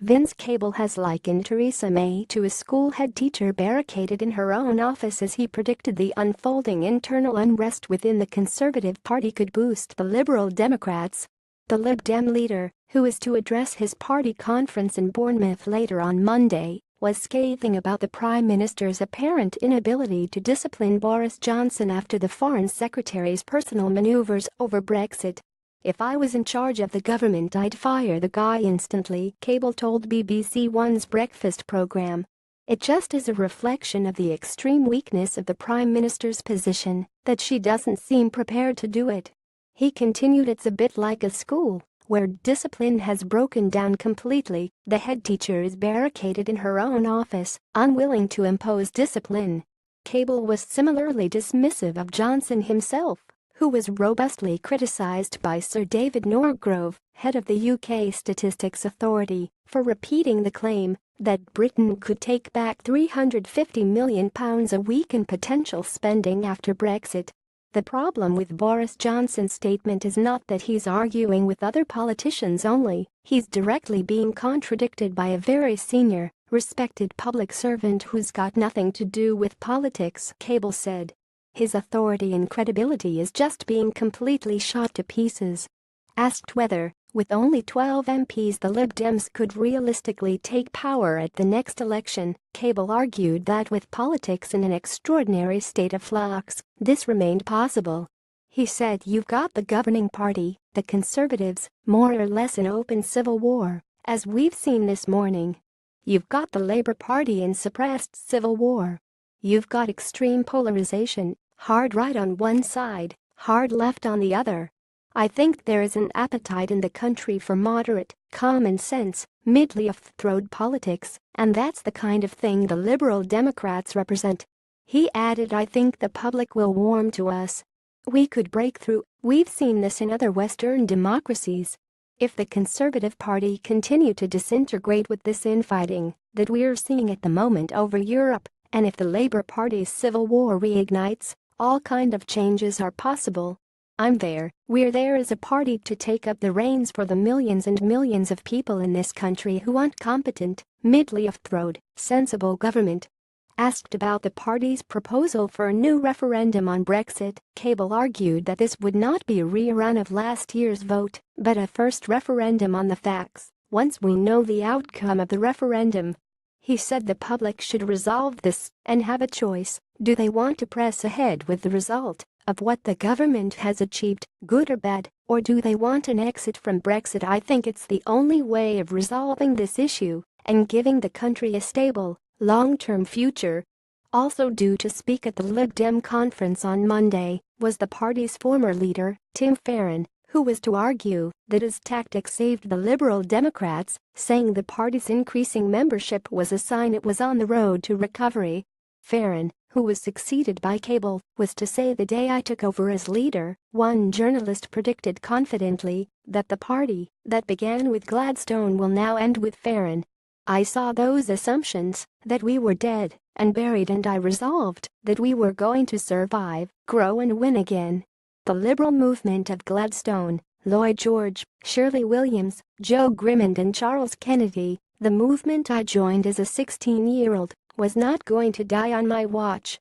Vince Cable has likened Theresa May to a school head teacher barricaded in her own office as he predicted the unfolding internal unrest within the Conservative Party could boost the Liberal Democrats. The Lib Dem leader, who is to address his party conference in Bournemouth later on Monday, was scathing about the Prime Minister's apparent inability to discipline Boris Johnson after the Foreign Secretary's personal maneuvers over Brexit. "If I was in charge of the government, I'd fire the guy instantly," Cable told BBC One's Breakfast programme. "It just is a reflection of the extreme weakness of the Prime Minister's position that she doesn't seem prepared to do it." He continued, "It's a bit like a school where discipline has broken down completely. The head teacher is barricaded in her own office, unwilling to impose discipline." Cable was similarly dismissive of Johnson himself, who was robustly criticised by Sir David Norgrove, head of the UK Statistics Authority, for repeating the claim that Britain could take back £350 million a week in potential spending after Brexit. The problem with Boris Johnson's statement is not that he's arguing with other politicians only, he's directly being contradicted by a very senior, respected public servant who's got nothing to do with politics, Cable said. His authority and credibility is just being completely shot to pieces. Asked whether, with only 12 MPs, the Lib Dems could realistically take power at the next election, Cable argued that with politics in an extraordinary state of flux, this remained possible. He said, "You've got the governing party, the Conservatives, more or less in open civil war, as we've seen this morning. You've got the Labour Party in suppressed civil war. You've got extreme polarization, hard right on one side, hard left on the other. I think there is an appetite in the country for moderate, common sense, middle-of-the-road politics, and that's the kind of thing the Liberal Democrats represent." He added, "I think the public will warm to us. We could break through. We've seen this in other Western democracies. If the Conservative Party continue to disintegrate with this infighting that we're seeing at the moment over Europe, and if the Labour Party's civil war reignites, all kind of changes are possible. I'm there, we're there as a party to take up the reins for the millions and millions of people in this country who want competent, middle-of-the-road, sensible government." Asked about the party's proposal for a new referendum on Brexit, Cable argued that this would not be a rerun of last year's vote, but a first referendum on the facts, once we know the outcome of the referendum. He said the public should resolve this and have a choice. Do they want to press ahead with the result of what the government has achieved, good or bad, or do they want an exit from Brexit? I think it's the only way of resolving this issue and giving the country a stable, long-term future. Also due to speak at the Lib Dem conference on Monday was the party's former leader, Tim Farron, who was to argue that his tactics saved the Liberal Democrats, saying the party's increasing membership was a sign it was on the road to recovery. Farron, who was succeeded by Cable, was to say, "The day I took over as leader," one journalist predicted confidently, that the party that began with Gladstone will now end with Farron. "I saw those assumptions, that we were dead and buried, and I resolved that we were going to survive, grow and win again." The Liberal movement of Gladstone, Lloyd George, Shirley Williams, Joe Grimond and Charles Kennedy, the movement I joined as a 16-year-old, was not going to die on my watch.